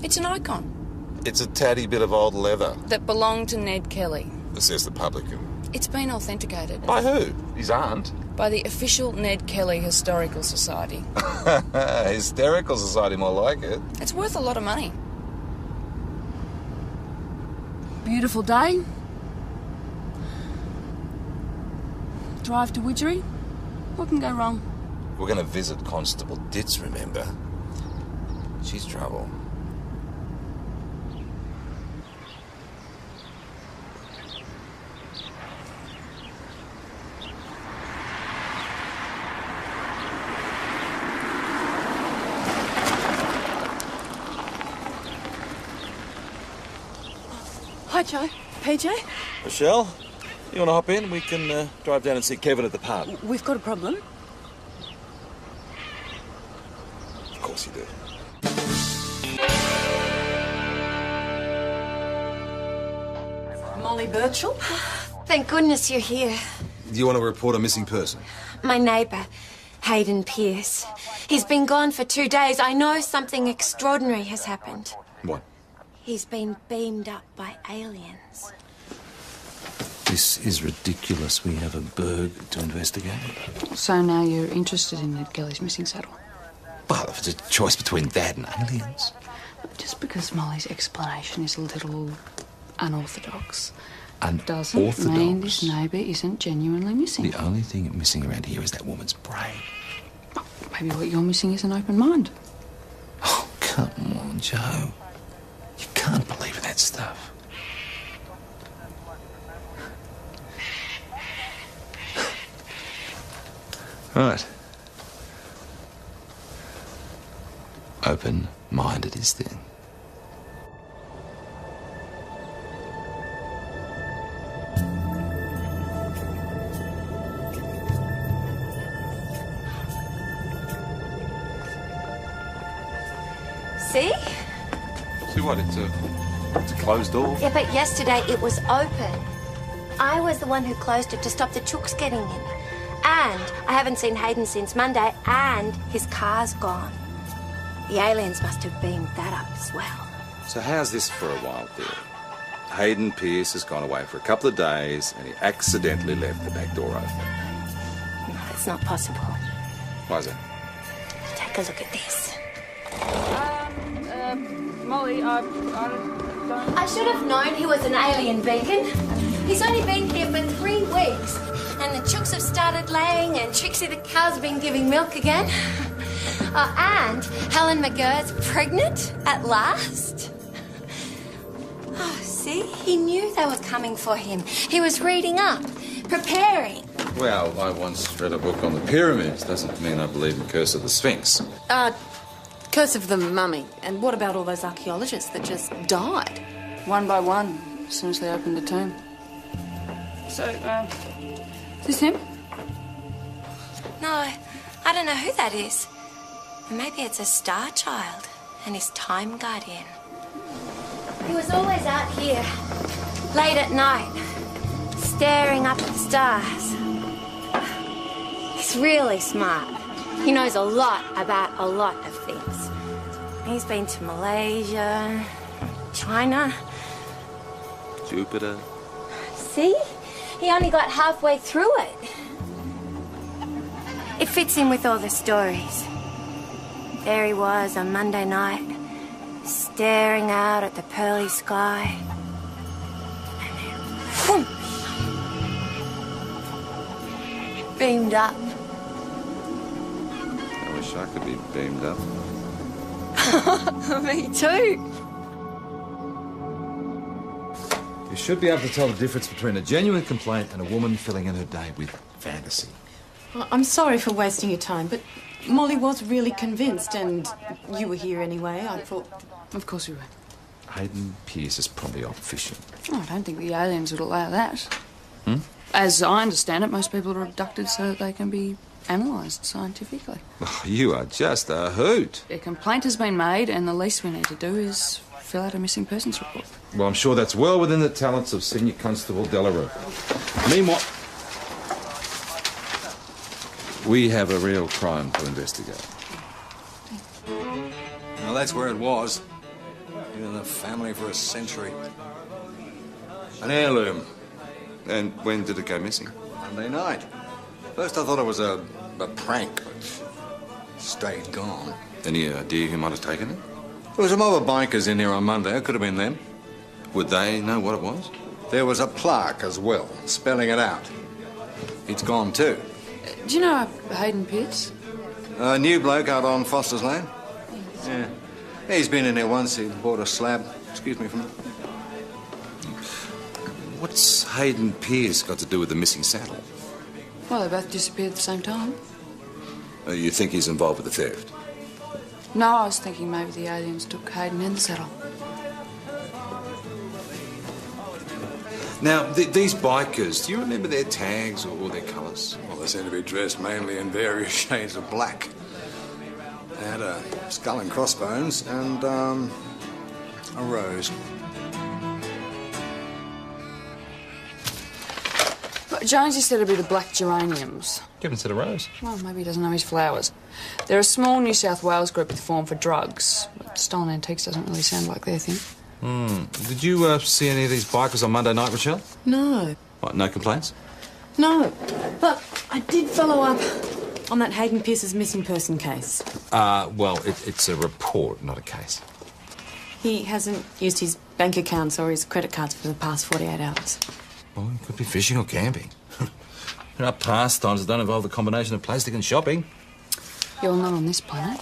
It's an icon. It's a tatty bit of old leather. That belonged to Ned Kelly. Says the publican. It's been authenticated. By who? His aunt? By the official Ned Kelly Historical Society. Hysterical Society, more like it. It's worth a lot of money. Beautiful day. Drive to Widgery. What can go wrong? We're going to visit Constable Ditz, remember? She's trouble. Hi, Joe. PJ? Michelle, you want to hop in? We can drive down and see Kevin at the pub. We've got a problem. Of course you do. Molly Birchall? Thank goodness you're here. Do you want to report a missing person? My neighbour, Hayden Pierce. He's been gone for 2 days. I know something extraordinary has happened. What? He's been beamed up by aliens. This is ridiculous. We have a burg to investigate. So now you're interested in Ned Kelly's missing saddle? Well, if it's a choice between that and aliens. Just because Molly's explanation is a little unorthodox doesn't Unorthodox? mean this neighbour isn't genuinely missing. The only thing missing around here is that woman's brain. Maybe what you're missing is an open mind. Oh, come on, Joe. You can't believe in that stuff. Right. Open-minded is then. See? See what? It's a closed door. Yeah, but yesterday it was open. I was the one who closed it to stop the chooks getting in. And I haven't seen Hayden since Monday, and his car's gone. The aliens must have beamed that up as well. So how's this for a wild theory? Hayden Pierce has gone away for a couple of days and he accidentally left the back door open. No, it's not possible. Why is that? Take a look at this. Molly, I don't... I should have known he was an alien beacon. He's only been here for 3 weeks. And the chooks have started laying and Trixie the cow's been giving milk again. And Helen McGirr's pregnant at last. Oh, see? He knew they were coming for him. He was reading up, preparing. Well, I once read a book on the pyramids. Doesn't mean I believe in the curse of the Sphinx. Curse of the mummy. And what about all those archaeologists that just died? One by one, as soon as they opened the tomb. So, is this him? No, I don't know who that is. Maybe it's a star child and his time guardian. He was always out here, late at night, staring up at the stars. He's really smart. He knows a lot about a lot of things. He's been to Malaysia, China. Jupiter. See? He only got halfway through it. It fits in with all the stories. There he was on Monday night, staring out at the pearly sky. And then, whoom, beamed up. I wish I could be beamed up. Me too. You should be able to tell the difference between a genuine complaint and a woman filling in her day with fantasy. I'm sorry for wasting your time, but Molly was really convinced, and you were here anyway. I thought... Of course we were. Hayden Pierce is probably off fishing. Oh, I don't think the aliens would allow that. As I understand it, most people are abducted so that they can be analysed scientifically. Oh, you are just a hoot. A complaint has been made, and the least we need to do is fill out a missing persons report. Well, I'm sure that's well within the talents of Senior Constable Delarue. Meanwhile, We have a real crime to investigate. Well, that's where it was. Been in the family for a century. An heirloom. And when did it go missing? Monday night. First I thought it was a prank, but stayed gone. Any idea who might have taken it? There was a mob of bikers in here on Monday. It could have been them. Would they know what it was? There was a plaque as well, spelling it out. It's gone too. Do you know Hayden Pierce? A new bloke out on Foster's Lane? Yeah. He's been in here once. He bought a slab. Excuse me for a minute. What's Hayden Pierce got to do with the missing saddle? Well, they both disappeared at the same time. You think he's involved with the theft? No, I was thinking maybe the aliens took Hayden and the saddle. Now, these bikers, do you remember their tags or their colours? Well, they seem to be dressed mainly in various shades of black. They had a skull and crossbones and, a rose. But Jonesy said it'd be the black geraniums. Kevin said a rose. Well, maybe he doesn't know his flowers. They're a small New South Wales group that formed for drugs. But stolen antiques doesn't really sound like their thing. Did you see any of these bikers on Monday night, Rochelle? No. What, no complaints? No. But I did follow up on that Hayden Pierce's missing person case. Well, it's a report, not a case. He hasn't used his bank accounts or his credit cards for the past 48 hours. Well, it could be fishing or camping. There are pastimes that don't involve the combination of plastic and shopping. Yeah, well, not on this planet.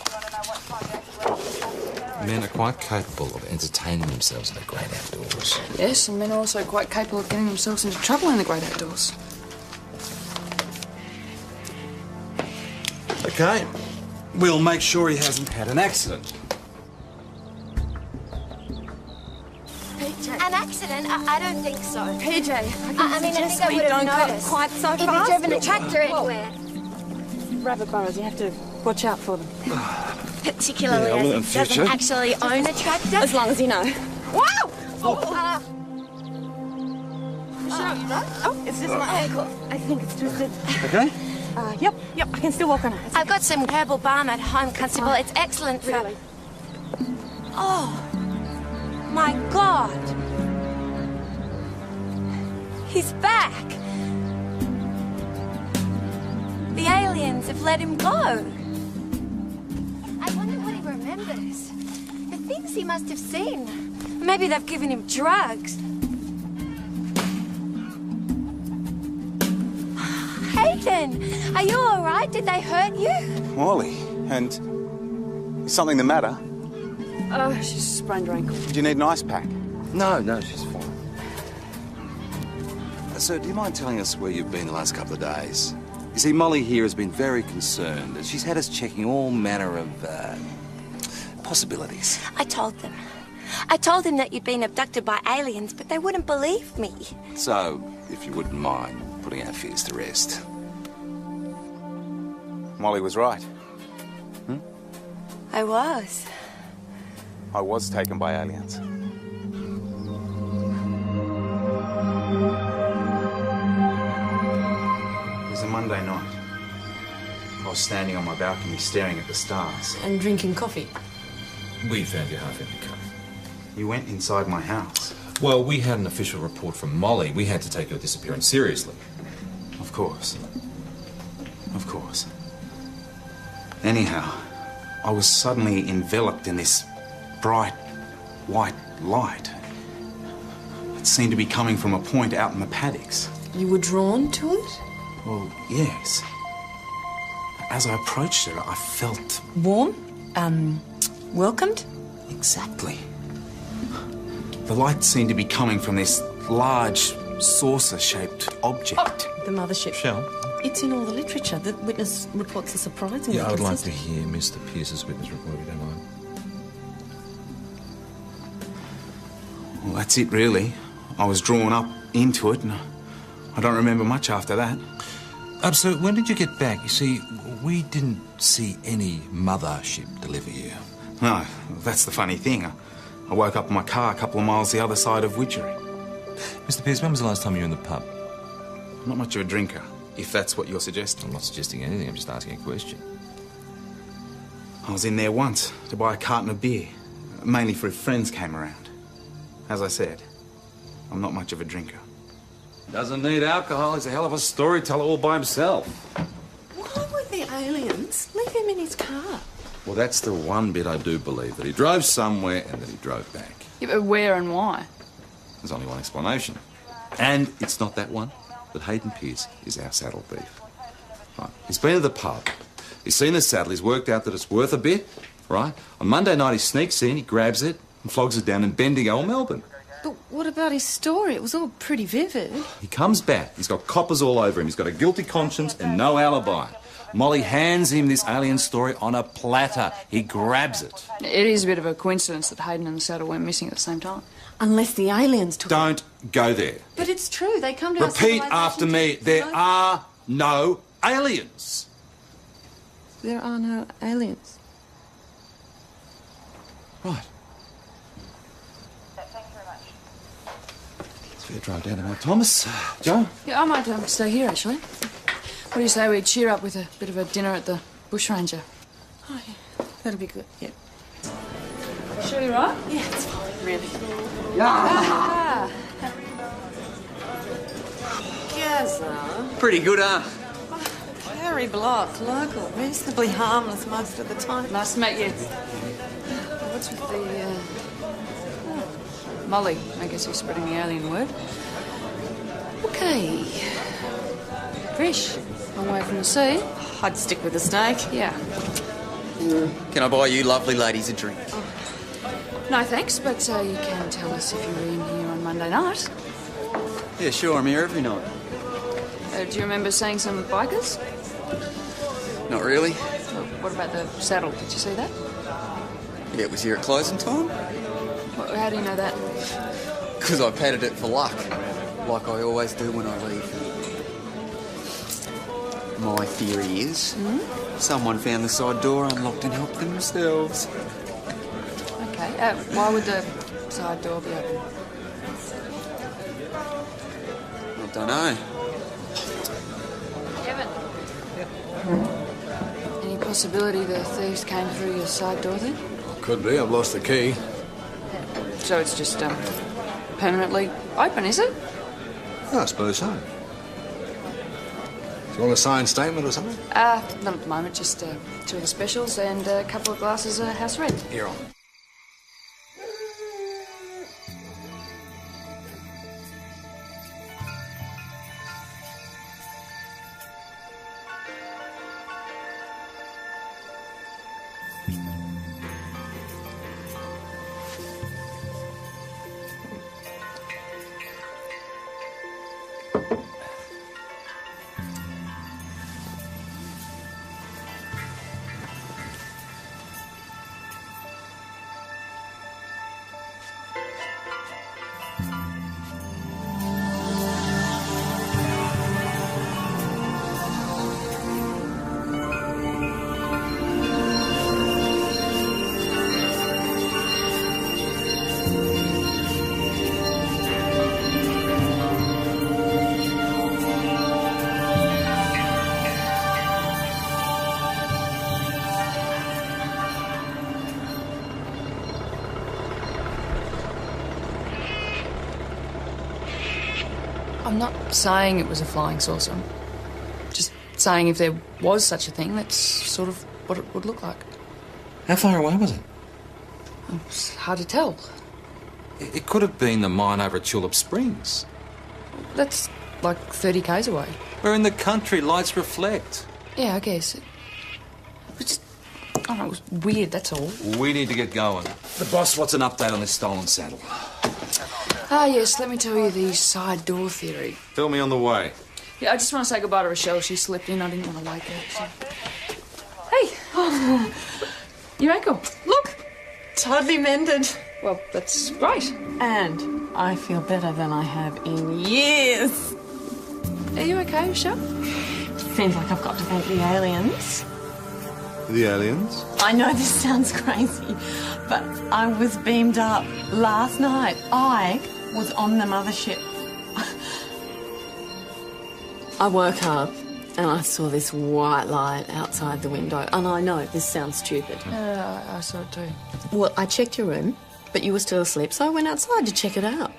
Men are quite capable of entertaining themselves in the great outdoors. Yes, and men are also quite capable of getting themselves into trouble in the great outdoors. OK. We'll make sure he hasn't had an accident. An accident? I don't think so. PJ, I mean, I think I would have noticed. Quite so if you'd fast. driven a tractor anywhere. Rabbit burrows, you have to watch out for them. Particularly Yeah, well, in as it doesn't future. actually own a tractor. As long as you know. Wow! Oh, is this my ankle? I think it's twisted. OK? Yep, I can still walk on it. I've got some herbal balm at home, Constable. It's excellent for... Really? Oh, my God. He's back. The aliens have let him go. I wonder what he remembers. The things he must have seen. Maybe they've given him drugs. Hayden, are you all right? Did they hurt you? Wally, and is something the matter? Oh, she's sprained her ankle. Do you need an ice pack? No, she's fine. Sir, do you mind telling us where you've been the last couple of days? You see, Molly here has been very concerned, and she's had us checking all manner of, possibilities. I told them. I told them that you'd been abducted by aliens, but they wouldn't believe me. So, if you wouldn't mind putting our fears to rest. Molly was right. I was. I was taken by aliens. It was a Monday night. I was standing on my balcony staring at the stars. And drinking coffee. We found your half-empty cup. You went inside my house. Well, we had an official report from Molly. We had to take your disappearance seriously. Of course. Of course. Anyhow, I was suddenly enveloped in this bright, white light. It seemed to be coming from a point out in the paddocks. You were drawn to it? Well, yes. As I approached it, I felt... Warm? Welcomed? Exactly. The light seemed to be coming from this large, saucer-shaped object. The mothership. Shell? It's in all the literature. The witness reports are surprisingly Yeah, I would like to consistent. hear Mr. Pierce's witness report, if you don't mind. Well, that's it, really. I was drawn up into it, and I don't remember much after that. So when did you get back? You see, we didn't see any mothership deliver you. No, that's the funny thing. I woke up in my car a couple of miles the other side of Widgery. Mr. Pierce, when was the last time you were in the pub? I'm not much of a drinker, if that's what you're suggesting. I'm not suggesting anything, I'm just asking a question. I was in there once to buy a carton of beer. Mainly for if friends came around. As I said, I'm not much of a drinker. Doesn't need alcohol. He's a hell of a storyteller all by himself. Why would the aliens leave him in his car? Well, that's the one bit I do believe, that he drove somewhere and that he drove back. Yeah, but where and why? There's only one explanation. And it's not that one, that Hayden Pierce is our saddle thief. Right. He's been to the pub. He's seen the saddle. He's worked out that it's worth a bit, right? On Monday night, he sneaks in, he grabs it, and flogs it down in Bendigo, Melbourne. But what about his story? It was all pretty vivid. He comes back. He's got coppers all over him. He's got a guilty conscience and no alibi. Molly hands him this alien story on a platter. He grabs it. It is a bit of a coincidence that Hayden and the saddle went missing at the same time. Unless the aliens took Don't go there. But it's true. They come to our Repeat civilization after me. to- There are no aliens. There are no aliens. Right. It's fair drive down to Mount Thomas. Joe? Yeah, I might stay here, actually. What do you say we cheer up with a bit of a dinner at the Bushranger? Oh, yeah. That'll be good, yeah. Sure you're right? Yeah, it's fine, really. Ah. Gazza. Pretty good, huh? Very block, local, reasonably harmless most of the time. Nice to meet you. What's with the, Molly, I guess you're spreading the alien word. Okay. Fish. Long way from the sea. I'd stick with the steak. Yeah. Can I buy you lovely ladies a drink? No thanks, but you can tell us if you were in here on Monday night. Yeah, sure, I'm here every night. Do you remember seeing some bikers? Not really. Well, what about the saddle? Did you see that? Yeah, it was here at closing time. How do you know that? Because I patted it for luck, like I always do when I leave. My theory is someone found the side door unlocked and helped themselves. Okay. Why would the side door be open? I don't know. Kevin. Any possibility the thieves came through your side door then? Could be. I've lost the key. So it's just permanently open, is it? I suppose so. Do you want a signed statement or something? Not at the moment. Just 2 of the specials and a couple of glasses of house red. Here on. I'm not saying it was a flying saucer. I'm just saying if there was such a thing, that's sort of what it would look like. How far away was it? It's hard to tell. It could have been the mine over at Tulip Springs. That's like 30 k's away. We're in the country, lights reflect. Yeah, I guess. It was just, I don't know, it was weird, that's all. We need to get going. The boss wants an update on this stolen saddle. Ah, yes, let me tell you the side door theory. Tell me on the way. Yeah, I just want to say goodbye to Rochelle. She slipped in. I didn't want to wake her. So. Hey! Oh, your ankle. Look! Totally mended. Well, that's great. And I feel better than I have in years. Are you okay, Rochelle? Seems like I've got to thank the aliens. The aliens? I know this sounds crazy, but I was beamed up last night. I was on the mothership. I work hard, and I saw this white light outside the window. And I know this sounds stupid. I saw it too. Well, I checked your room, but you were still asleep, so I went outside to check it out.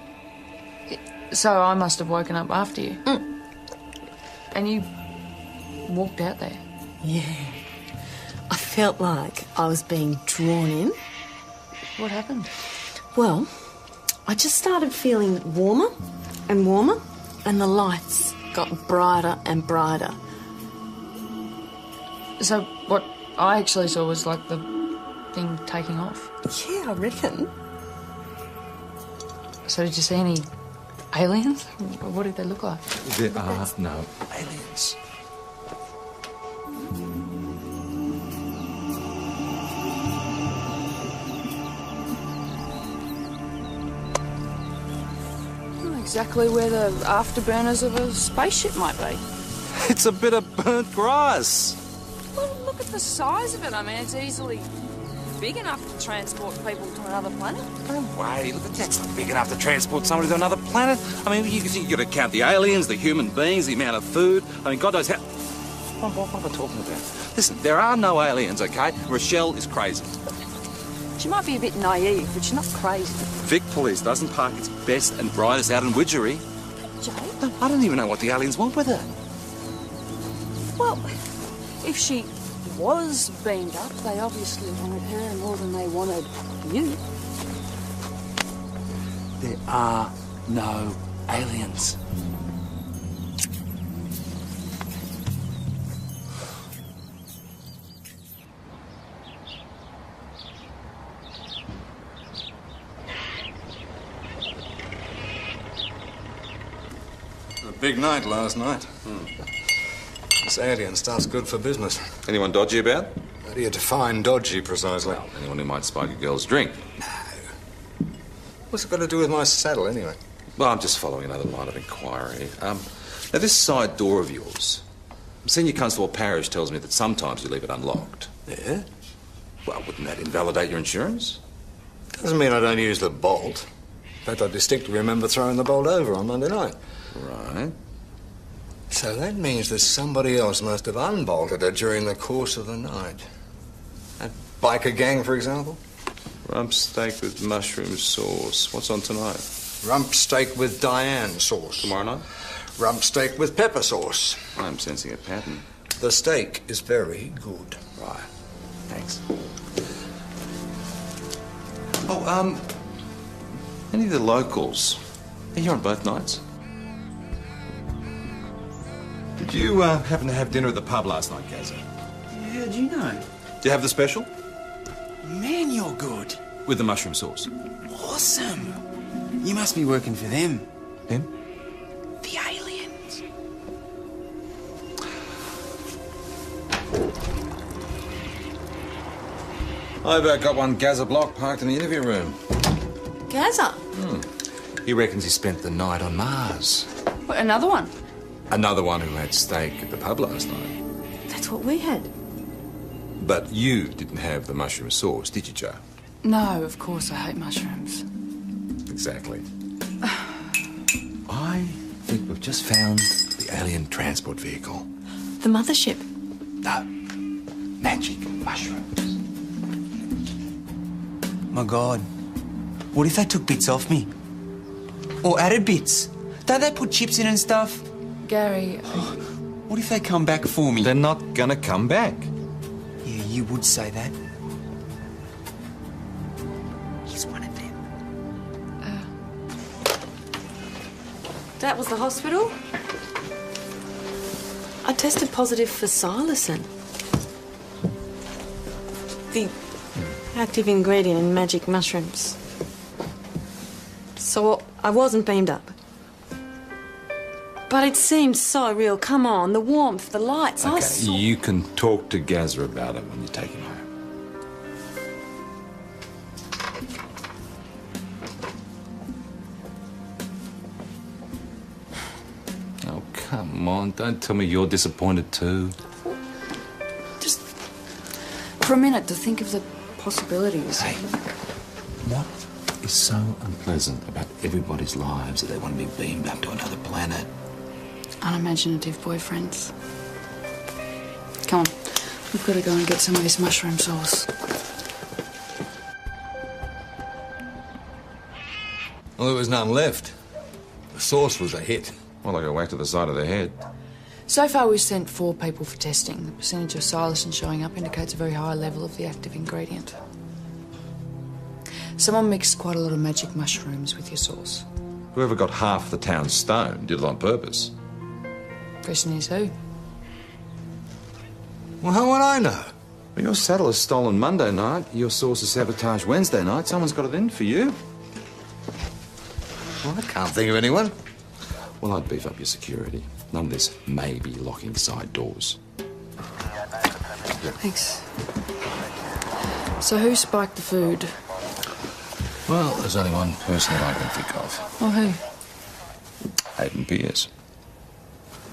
So I must have woken up after you. And you walked out there. Yeah. I felt like I was being drawn in. What happened? Well, I just started feeling warmer and warmer, and the lights got brighter and brighter. So what I actually saw was like the thing taking off. Yeah, I reckon. So did you see any aliens? What did they look like? There are no aliens. Exactly where the afterburners of a spaceship might be. It's a bit of burnt grass. Well, look at the size of it. I mean, it's easily big enough to transport people to another planet. No way. Look, that's not big enough to transport somebody to another planet. I mean, you got to count the aliens, the human beings, the amount of food. I mean, God knows how... What am I talking about? Listen, there are no aliens, OK? Rochelle is crazy. She might be a bit naive, but she's not crazy. Vic Police doesn't park its best and brightest out in Widgery. Joe? I don't even know what the aliens want with her. Well, if she was beamed up, they obviously wanted her more than they wanted you. There are no aliens. Big night last night. This alien stuff's good for business. Anyone dodgy about? How do you define dodgy, precisely? Well, anyone who might spike a girl's drink. No. What's it got to do with my saddle, anyway? Well, I'm just following another line of inquiry. Now, this side door of yours, Senior Constable Parrish tells me that sometimes you leave it unlocked. Yeah? Well, wouldn't that invalidate your insurance? Doesn't mean I don't use the bolt. In fact, I distinctly remember throwing the bolt over on Monday night. Right. So that means that somebody else must have unbolted it during the course of the night. A biker gang, for example? Rump steak with mushroom sauce. What's on tonight? Rump steak with Diane sauce. Tomorrow night? Rump steak with pepper sauce. I'm sensing a pattern. The steak is very good. Right. Thanks. Oh, any of the locals? Are you here on both nights? Did you happen to have dinner at the pub last night, Gazza? How'd you know? Do you have the special? Man, you're good. With the mushroom sauce. Awesome. You must be working for them. Them? The aliens. I've got one Gazza block parked in the interview room. Gazza? He reckons he spent the night on Mars. What, another one? Another one who had steak at the pub last night. That's what we had. But you didn't have the mushroom sauce, did you, Joe? No, of course I hate mushrooms. Exactly. I think we've just found the alien transport vehicle. The mothership. No. Magic mushrooms. My God. What if they took bits off me? Or added bits? Don't they put chips in and stuff? Gary... What if they come back for me? They're not gonna come back. Yeah, you would say that. He's one of them. That was the hospital. I tested positive for psilocin. The active ingredient in magic mushrooms. So I wasn't beamed up. But it seemed so real. Come on, the warmth, the lights, I Okay, saw... you can talk to Gazza about it when you take him home. Oh, come on. Don't tell me you're disappointed too. Just for a minute to think of the possibilities. Hey, what is so unpleasant about everybody's lives that they want to be beamed up to another planet? Unimaginative boyfriends. Come on. We've got to go and get some of this mushroom sauce. Well, there was none left. The sauce was a hit. Well, I got whacked to the side of the head. So far, we've sent 4 people for testing. The percentage of psilocin showing up indicates a very high level of the active ingredient. Someone mixed quite a lot of magic mushrooms with your sauce. Whoever got half the town stoned did it on purpose. Question is who? Well, how would I know? Well, your saddle is stolen Monday night. Your sauce is sabotaged Wednesday night. Someone's got it in for you. Well, I can't think of anyone. Well, I'd beef up your security. None of this maybe locking side doors. Thanks. So who spiked the food? Well, there's only one person that I can think of. Oh, who? Hayden Pierce.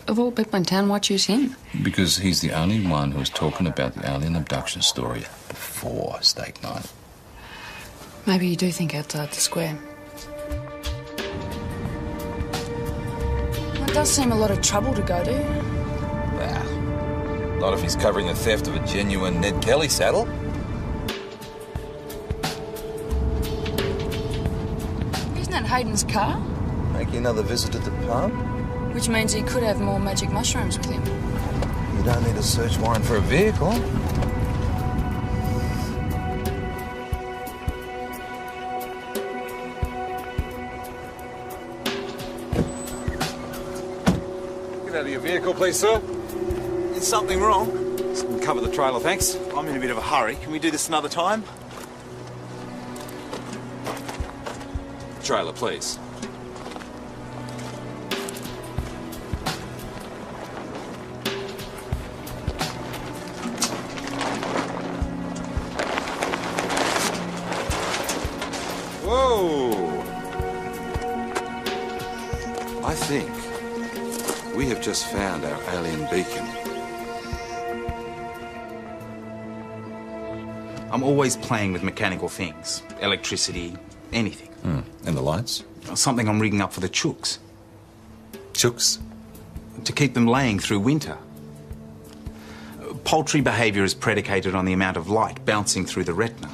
Of all people in town, why choose him? Because he's the only one who was talking about the alien abduction story before steak night. Maybe you do think outside the square. Well, it does seem a lot of trouble to go to. Well, not if he's covering the theft of a genuine Ned Kelly saddle. Isn't that Hayden's car? Making another visit at the pub? Which means he could have more magic mushrooms with him. You don't need a search warrant for a vehicle. Get out of your vehicle, please, sir. Is something wrong? Cover the trailer, thanks. I'm in a bit of a hurry. Can we do this another time? Trailer, please. Whoa! I think we have just found our alien beacon. I'm always playing with mechanical things. Electricity, anything. And the lights? Something I'm rigging up for the chooks. Chooks? To keep them laying through winter. Poultry behaviour is predicated on the amount of light bouncing through the retina.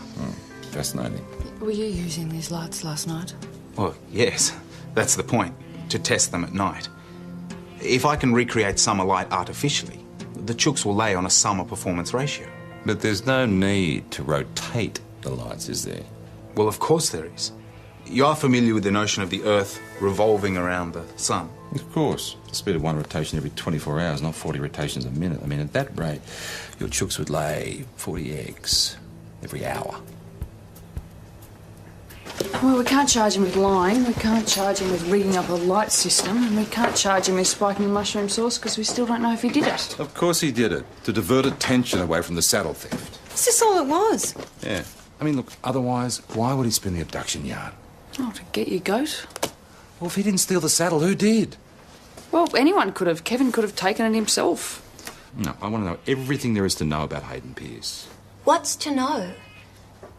Fascinating. Were you using these lights last night? Well, yes. That's the point. To test them at night. If I can recreate summer light artificially, the chooks will lay on a summer performance ratio. But there's no need to rotate the lights, is there? Well, of course there is. You are familiar with the notion of the Earth revolving around the sun? Of course. The speed of one rotation every 24 hours, not 40 rotations a minute. I mean, at that rate, your chooks would lay 40 eggs every hour. Well, we can't charge him with lying, we can't charge him with rigging up a light system, and we can't charge him with spiking the mushroom sauce because we still don't know if he did it. Of course he did it, to divert attention away from the saddle theft. Is this all it was? Yeah. I mean, look, otherwise, why would he spin the abduction yarn? Oh, to get your goat? Well, if he didn't steal the saddle, who did? Well, anyone could have. Kevin could have taken it himself. No, I want to know everything there is to know about Hayden Pierce. What's to know?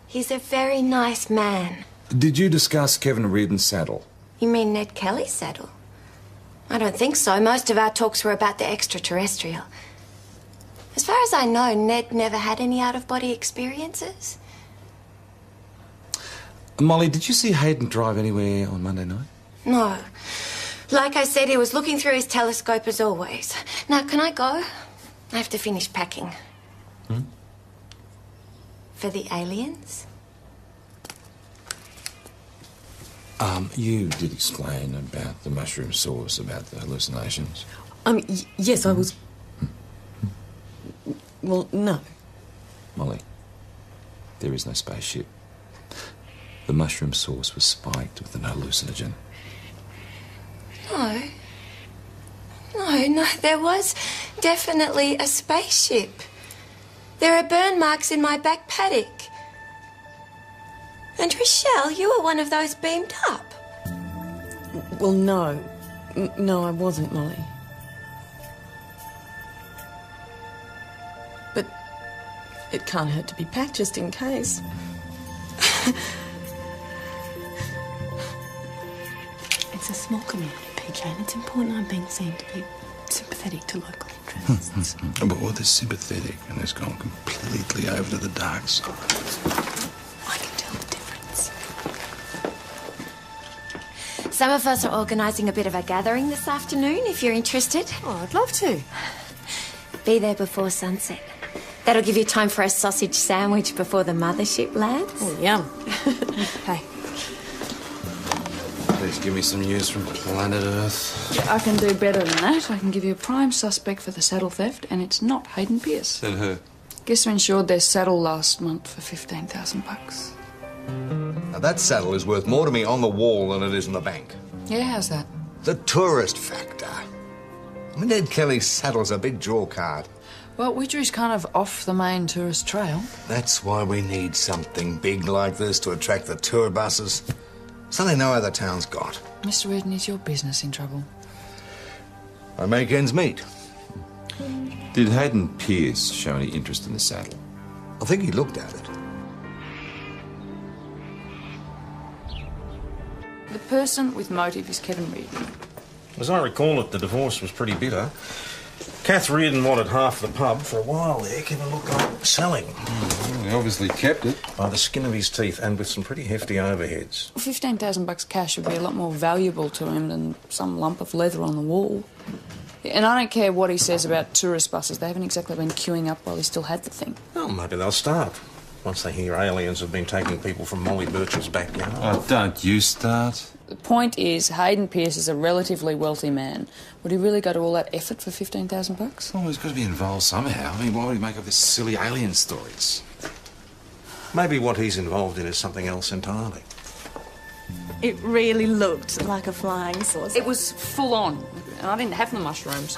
He's a very nice man. Did you discuss Kevin Reardon's saddle? You mean Ned Kelly's saddle? I don't think so. Most of our talks were about the extraterrestrial. As far as I know, Ned never had any out-of-body experiences. Molly, did you see Hayden drive anywhere on Monday night? No. Like I said, he was looking through his telescope as always. Now, can I go? I have to finish packing. For the aliens? You did explain about the mushroom sauce, about the hallucinations. Yes, I was... Well, no. Molly, there is no spaceship. The mushroom sauce was spiked with an hallucinogen. No, there was definitely a spaceship. There are burn marks in my back paddock. And Rochelle, you were one of those beamed up. Well, no. No, I wasn't, Molly. But it can't hurt to be packed just in case. It's a small community, PJ, and it's important I'm being seen to be sympathetic to local interests. But they're sympathetic and has gone completely over to the dark side. I can tell the difference. Some of us are organising a bit of a gathering this afternoon, if you're interested. Oh, I'd love to. Be there before sunset. That'll give you time for a sausage sandwich before the mothership lands. Oh, yum. Hey. Please give me some news from planet Earth. Yeah, I can do better than that. I can give you a prime suspect for the saddle theft, and it's not Hayden Pierce. Then who? Guess who insured their saddle last month for $15,000? Now, that saddle is worth more to me on the wall than it is in the bank. Yeah, how's that? The tourist factor. I mean, Ed Kelly's saddle's a big draw card. Well, Widger's kind of off the main tourist trail. That's why we need something big like this to attract the tour buses. Something no other town's got. Mr. Eden, is your business in trouble? I make ends meet. Did Hayden Pierce show any interest in the saddle? I think he looked at it. The person with motive is Kevin Reardon. As I recall it, the divorce was pretty bitter. Kath Reardon wanted half the pub. For a while there, Kevin looked like selling. Well, he obviously kept it. By the skin of his teeth and with some pretty hefty overheads. $15,000 cash would be a lot more valuable to him than some lump of leather on the wall. And I don't care what he says about tourist buses. They haven't exactly been queuing up while he still had the thing. Well, maybe they'll start. Once they hear aliens have been taking people from Molly Birch's backyard. Oh, don't you start. The point is, Hayden Pierce is a relatively wealthy man. Would he really go to all that effort for $15,000? Oh, he's got to be involved somehow. I mean, why would he make up this silly alien stories? Maybe what he's involved in is something else entirely. It really looked like a flying saucer. It was full on, and I didn't have the mushrooms.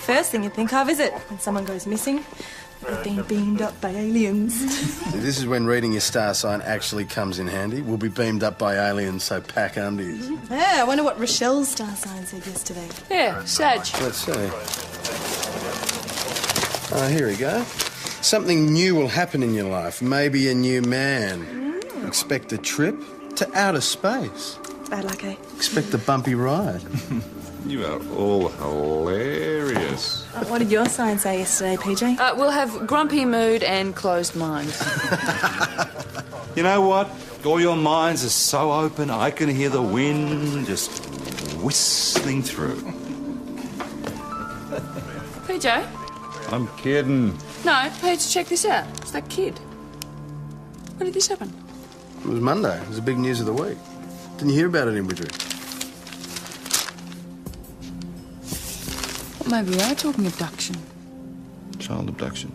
First thing you think of, is it? When someone goes missing, they've been beamed up by aliens. This is when reading your star sign actually comes in handy. We'll be beamed up by aliens, so pack undies. Yeah, I wonder what Rochelle's star sign said yesterday. Yeah, Sag. Let's see. Here we go. Something new will happen in your life. Maybe a new man. Expect a trip to outer space. Bad luck, eh? Expect a bumpy ride. You are all hilarious. What did your sign say yesterday, PJ? We'll have grumpy mood and closed mind. You know what? All your minds are so open, I can hear the wind just whistling through. PJ? I'm kidding. No, Pete, check this out. It's that kid. When did this happen? It was Monday. It was the big news of the week. Didn't you hear about it in Widgery? Maybe we are talking abduction. Child abduction.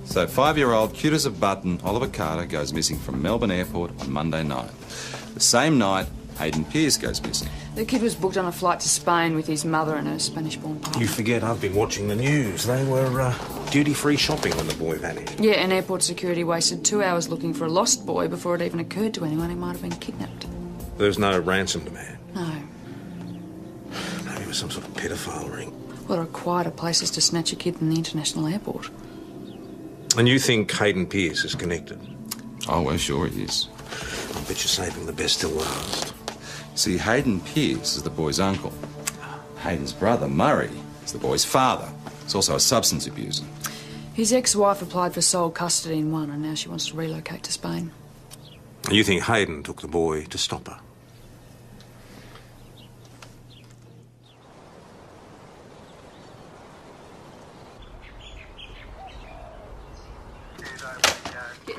So 5-year-old, cute as a button, Oliver Carter goes missing from Melbourne Airport on Monday night. The same night, Hayden Pierce goes missing. The kid was booked on a flight to Spain with his mother and her Spanish-born partner. You forget I've been watching the news. They were duty-free shopping when the boy vanished. Yeah, and airport security wasted 2 hours looking for a lost boy before it even occurred to anyone he might have been kidnapped. There's no ransom demand. No. Maybe it was some sort of pedophile ring. Well, there are quieter places to snatch a kid than the international airport. And you think Hayden Pierce is connected? Oh, well, sure he is. I bet you're saving the best till last. See, Hayden Pierce is the boy's uncle. Hayden's brother, Murray, is the boy's father. He's also a substance abuser. His ex-wife applied for sole custody in one, and now she wants to relocate to Spain. You think Hayden took the boy to stop her?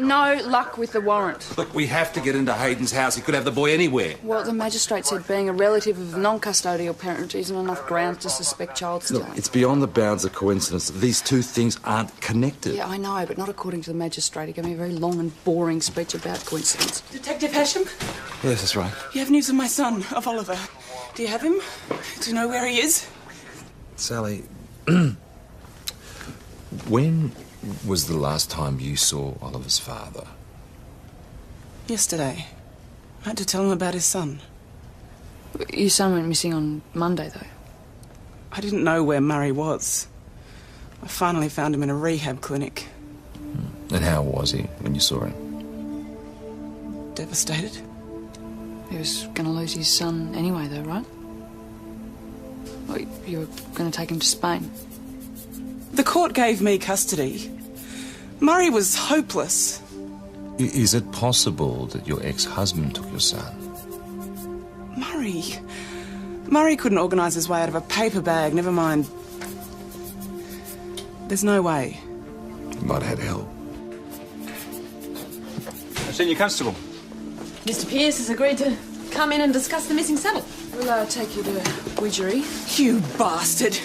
No luck with the warrant. Look, we have to get into Hayden's house. He could have the boy anywhere. Well, the magistrate said being a relative of a non-custodial parent isn't enough grounds to suspect child Look, stealing. it's beyond the bounds of coincidence. These two things aren't connected. Yeah, I know, but not according to the magistrate. He gave me a very long and boring speech about coincidence. Detective Hesham, Yes, that's right. you have news of my son, of Oliver. Do you have him? Do you know where he is? Sally, when was the last time you saw Oliver's father? Yesterday. I had to tell him about his son. Your son went missing on Monday, though. I didn't know where Murray was. I finally found him in a rehab clinic. And how was he when you saw him? Devastated. He was going to lose his son anyway, though, right? Well, you were going to take him to Spain. The court gave me custody. Murray was hopeless. Is it possible that your ex-husband took your son? Murray couldn't organise his way out of a paper bag, never mind. There's no way. You might have had help. I've seen your constable. Mr. Pearce has agreed to come in and discuss the missing saddle. We'll take you to Widgery. You bastard!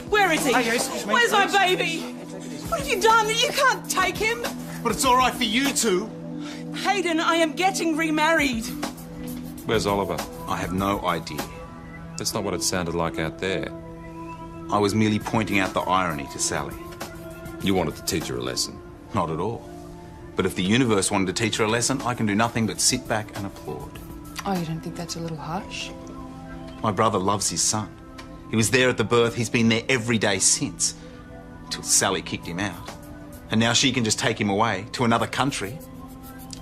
Where is he? Hey, excuse me, Where's my please. baby? What have you done? You can't take him! But it's all right for you two. Hayden, I am getting remarried. Where's Oliver? I have no idea. That's not what it sounded like out there. I was merely pointing out the irony to Sally. You wanted to teach her a lesson. Not at all. But if the universe wanted to teach her a lesson, I can do nothing but sit back and applaud. Oh, you don't think that's a little harsh? My brother loves his son. He was there at the birth. He's been there every day since. Till Sally kicked him out. And now she can just take him away to another country.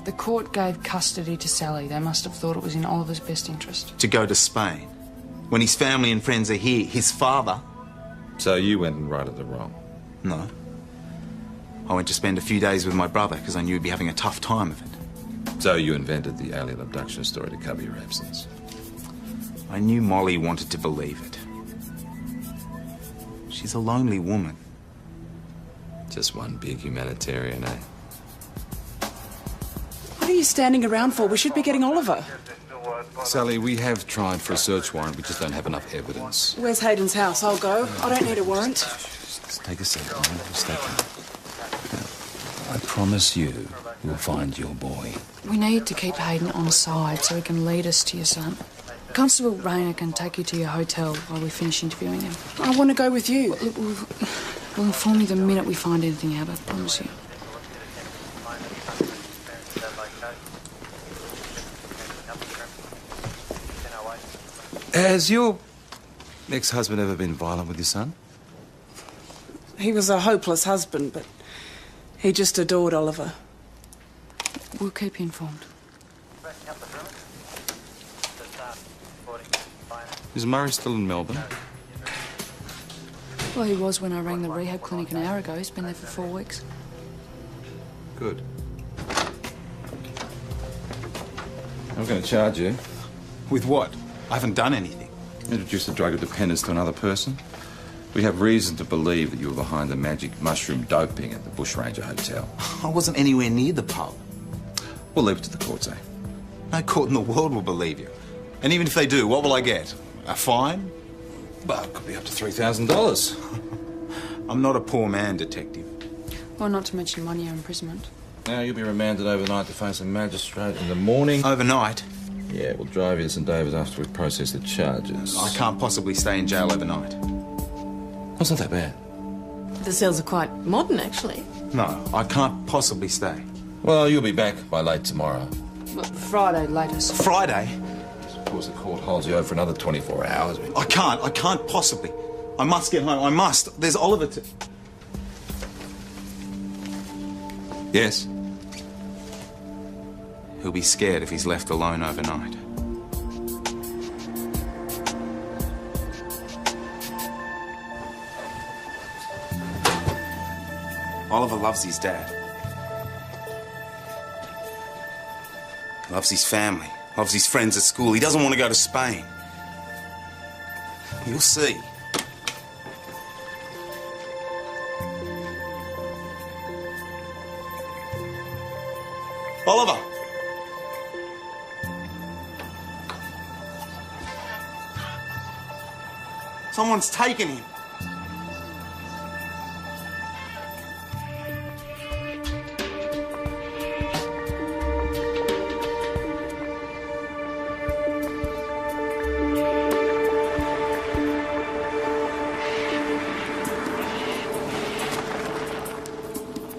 The court gave custody to Sally. They must have thought it was in Oliver's best interest. To go to Spain. When his family and friends are here, his father... So you went and righted the wrong? No. I went to spend a few days with my brother because I knew he'd be having a tough time of it. So you invented the alien abduction story to cover your absence? I knew Molly wanted to believe it. She's a lonely woman. Just one big humanitarian, eh? What are you standing around for? We should be getting Oliver. Sally, we have tried for a search warrant. We just don't have enough evidence. Where's Hayden's house? I'll go. I don't need a warrant. Just take a second. Just take a... I promise you, we'll find your boy. We need to keep Hayden on side so he can lead us to your son. Constable Rayner can take you to your hotel while we finish interviewing him. I want to go with you. We'll inform you the minute we find anything out, I promise you. Has your ex-husband ever been violent with your son? He was a hopeless husband, but he just adored Oliver. We'll keep you informed. Is Murray still in Melbourne? Well, he was when I rang the rehab clinic an hour ago. He's been there for 4 weeks. Good. I'm going to charge you. With what? I haven't done anything. Introduced a drug of dependence to another person. We have reason to believe that you were behind the magic mushroom doping at the Bushranger Hotel. I wasn't anywhere near the pub. We'll leave it to the courts, eh? No court in the world will believe you. And even if they do, what will I get? A fine? Well, it could be up to $3,000. I'm not a poor man, Detective. Well, not to mention 1 year imprisonment. Now you'll be remanded overnight to face a magistrate in the morning. Overnight? Yeah, we'll drive you to St David's after we process the charges. I can't possibly stay in jail overnight. That's not that bad. The cells are quite modern, actually. No, I can't possibly stay. Well, you'll be back by late tomorrow. Well, Friday latest. Friday? Of course, the court holds you over for another 24 hours. I can't possibly. I must get home, I must. There's Oliver to... Yes? He'll be scared if he's left alone overnight. Oliver loves his dad. Loves his family. Loves his friends at school. He doesn't want to go to Spain. You'll see. Oliver! Someone's taken him.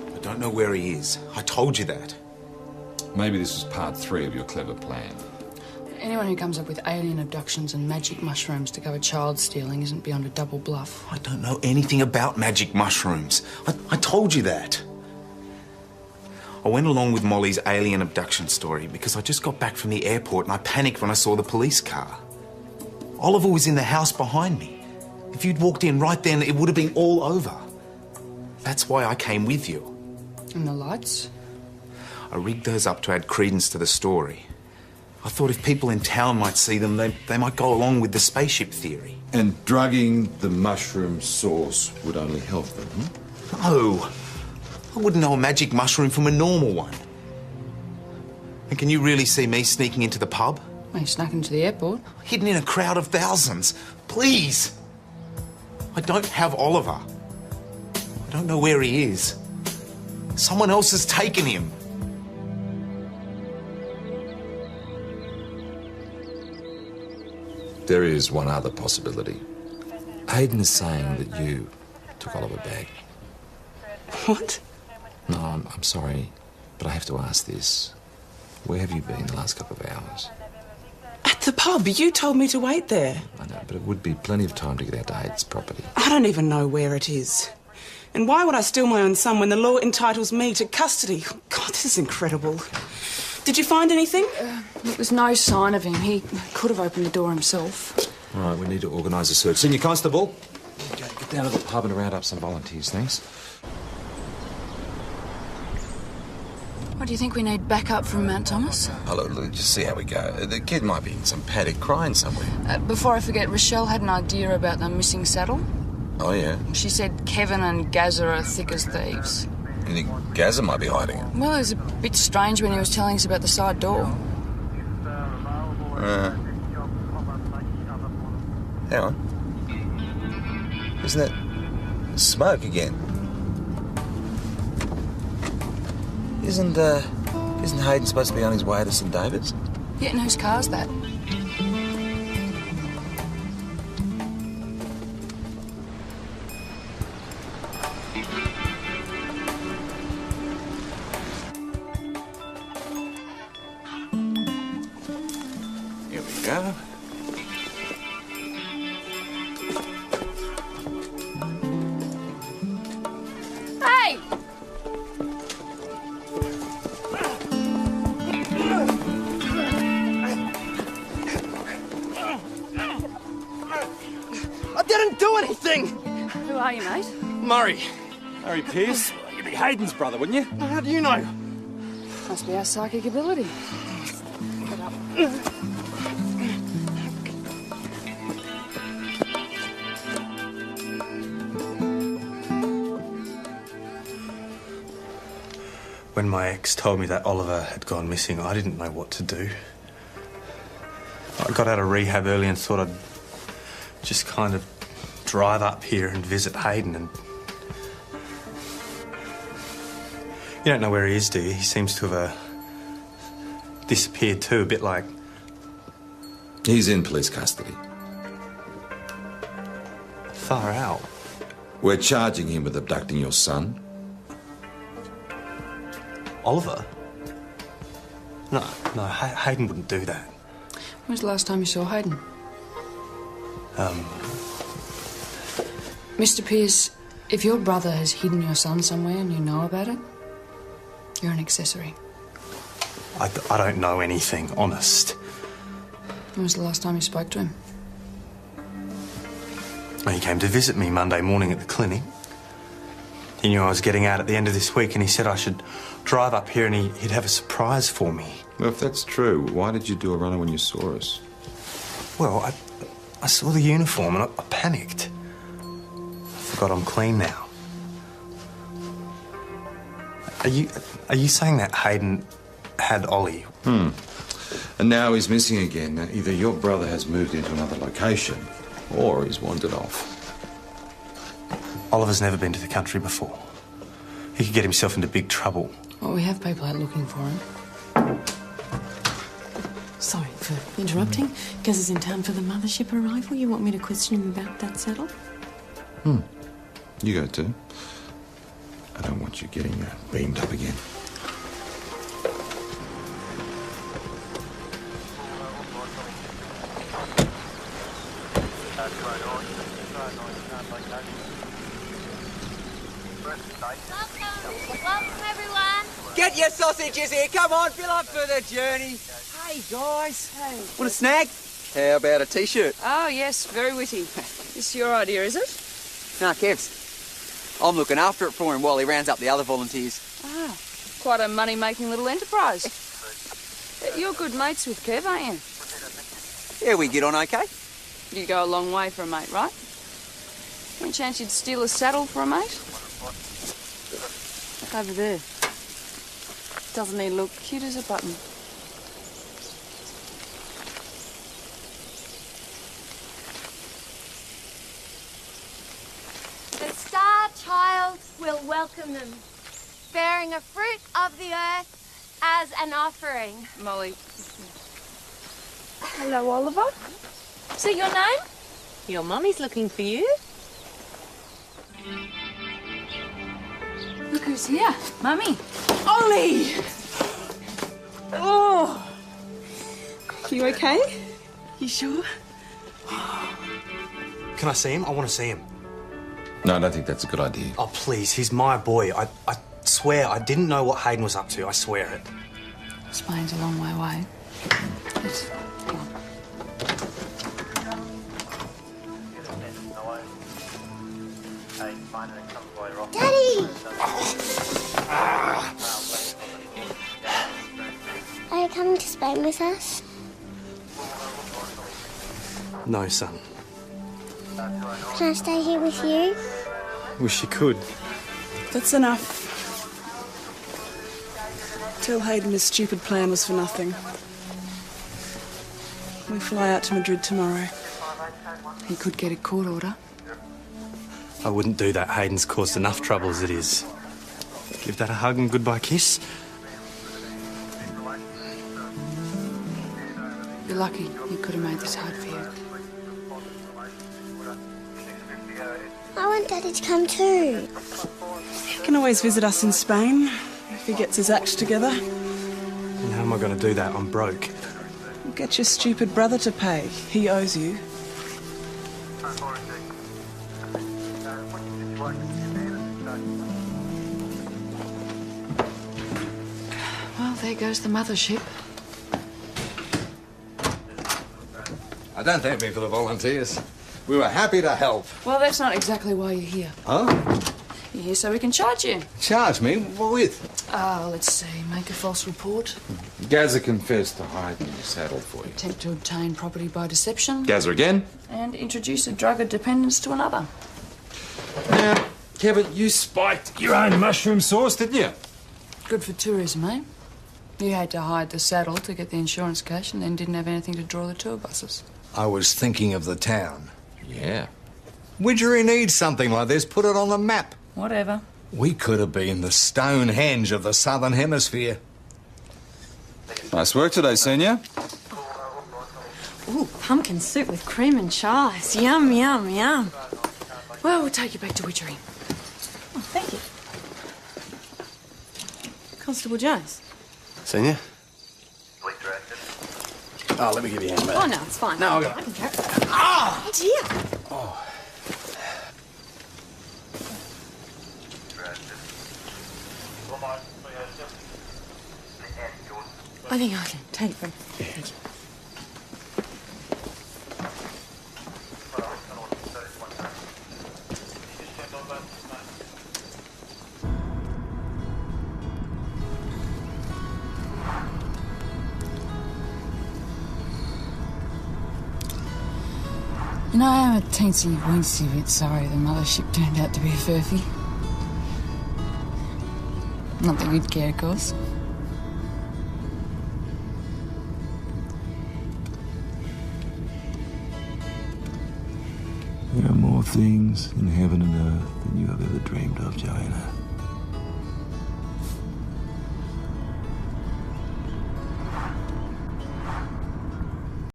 I don't know where he is. I told you that. Maybe this was part 3 of your clever plan. Anyone who comes up with alien abductions and magic mushrooms to cover child stealing isn't beyond a double bluff. I don't know anything about magic mushrooms. I told you that. I went along with Molly's alien abduction story because I just got back from the airport and I panicked when I saw the police car. Oliver was in the house behind me. If you'd walked in right then, it would have been all over. That's why I came with you. And the lights? I rigged those up to add credence to the story. I thought if people in town might see them, they might go along with the spaceship theory. And drugging the mushroom source would only help them, No. I wouldn't know a magic mushroom from a normal one. And can you really see me sneaking into the pub? Well, you snuck into the airport. Hidden in a crowd of thousands. Please. I don't have Oliver. I don't know where he is. Someone else has taken him. There is one other possibility. Hayden is saying that you took Oliver back. What? No, I'm sorry, but I have to ask this. Where have you been the last couple of hours? At the pub. You told me to wait there. I know, but it would be plenty of time to get out to Hayden's property. I don't even know where it is. And why would I steal my own son when the law entitles me to custody? God, this is incredible. Did you find anything? Look, there's no sign of him. He could have opened the door himself. All right, we need to organise a search. Senior Constable, get down to the pub and round up some volunteers, thanks. What do you think we need backup from Mount Thomas? Oh, look, just see how we go. The kid might be in some paddock crying somewhere. Before I forget, Rochelle had an idea about the missing saddle. Oh, yeah? She said Kevin and Gazza are thick as thieves. You think Gazza might be hiding it? Well, it was a bit strange when he was telling us about the side door. Hang on. Isn't that smoke again? Isn't Hayden supposed to be on his way to St David's? Yeah, and whose car's that? Here we go. Hey! I didn't do anything! Who are you, mate? Murray. Harry Pierce? You'd be Hayden's brother, wouldn't you? How do you know? Must be our psychic ability. When my ex told me that Oliver had gone missing, I didn't know what to do. I got out of rehab early and thought I'd just kind of drive up here and visit Hayden and... You don't know where he is, do you? He seems to have disappeared too, a bit like... He's in police custody. Far out. We're charging him with abducting your son. Oliver? No, Hayden wouldn't do that. When was the last time you saw Hayden? Mr. Pierce, if your brother has hidden your son somewhere and you know about it, you're an accessory. I don't know anything, honest. When was the last time you spoke to him? He came to visit me Monday morning at the clinic. He knew I was getting out at the end of this week and he said I should drive up here and he'd have a surprise for me. Well, if that's true, why did you do a runner when you saw us? Well, I saw the uniform and I panicked. I forgot I'm clean now. Are you saying that Hayden had Ollie? And now he's missing again. Now, either your brother has moved into another location or he's wandered off. Oliver's never been to the country before. He could get himself into big trouble. Well, we have people out looking for him. Sorry for interrupting. Gaz is in town for the mothership arrival. You want me to question him about that saddle? You go too. I don't want you getting beamed up again. Welcome, everyone. Get your sausages here. Come on, fill up for the journey. Hey, guys. Hey. Want a snack? How about a T-shirt? Oh, yes, very witty. It's your idea, is it? Nah, Kev's. I'm looking after it for him while he rounds up the other volunteers. Ah, quite a money-making little enterprise. You're good mates with Kev, aren't you? Yeah, we get on okay. You go a long way for a mate, right? Any chance you'd steal a saddle for a mate? Over there. Doesn't he look cute as a button? The Star Child will welcome them, bearing a fruit of the earth as an offering. Molly. Hello, Oliver. Is that your name? Your mummy's looking for you. Look who's here. Mummy. Ollie! Oh! You okay? You sure? Can I see him? I want to see him. No, I don't think that's a good idea. Oh, please, he's my boy. I swear I didn't know what Hayden was up to. I swear it. Spain's a long way away. Let's go on. Daddy! Are you coming to Spain with us? No, son. Can I stay here with you? Wish you could. That's enough. Tell Hayden his stupid plan was for nothing. We fly out to Madrid tomorrow. He could get a court order. I wouldn't do that. Hayden's caused enough trouble as it is. Give that a hug and goodbye kiss. You're lucky he could have made this hard for you. I want Daddy to come too. He can always visit us in Spain if he gets his act together. And how am I going to do that? I'm broke. Get your stupid brother to pay. He owes you. Well, there goes the mothership. I don't thank me for the volunteers. We were happy to help. Well, that's not exactly why you're here. Oh? You're here so we can charge you. Charge me? What with? Let's see. Make a false report. Gazza confessed to hiding the saddle for you. Attempt to obtain property by deception. Gazza again? And introduce a drug of dependence to another. Now, Kevin, you spiked your own mushroom sauce, didn't you? Good for tourism, eh? You had to hide the saddle to get the insurance cash and then didn't have anything to draw the tour buses. I was thinking of the town. Yeah. Widgery needs something like this. Put it on the map. Whatever. We could have been the Stonehenge of the Southern Hemisphere. Nice work today, Senior. Ooh, pumpkin soup with cream and chives. Yum, yum, yum. Well, we'll take you back to Widgery. Oh, thank you. Constable Jones. Senior? Oh, let me give you a hand, mate. Oh, no, it's fine. No, I'll go. I can carry it. Ah! Oh, dear. Oh. I think I can take it. Thank you. You know, I'm a teensy-weensy bit sorry the mothership turned out to be a furphy. Not that you'd care, of course. There are more things in heaven and earth than you have ever dreamed of, Joanna.